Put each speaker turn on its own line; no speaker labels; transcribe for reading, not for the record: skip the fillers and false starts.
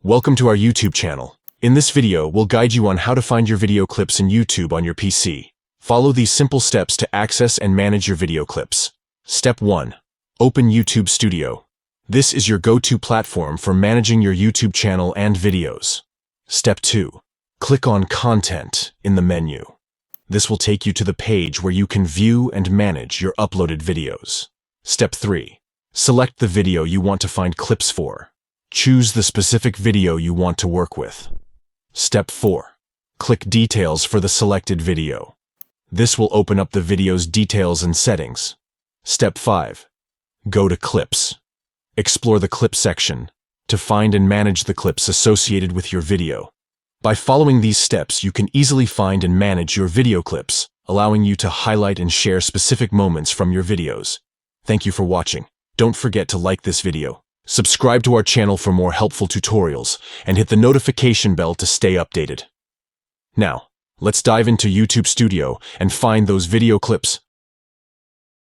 Welcome to our YouTube channel. In this video, we'll guide you on how to find your video clips in YouTube on your PC. Follow these simple steps to access and manage your video clips. Step 1. Open YouTube Studio. This is your go-to platform for managing your YouTube channel and videos. Step 2. Click on Content in the menu. This will take you to the page where you can view and manage your uploaded videos. Step 3. Select the video you want to find clips for. Choose the specific video you want to work with. Step 4. Click Details for the selected video. This will open up the video's details and settings. Step 5. Go to Clips. Explore the Clip section to find and manage the clips associated with your video. By following these steps, you can easily find and manage your video clips, allowing you to highlight and share specific moments from your videos. Thank you for watching. Don't forget to like this video. Subscribe to our channel for more helpful tutorials, and hit the notification bell to stay updated. Now, let's dive into YouTube Studio and find those video clips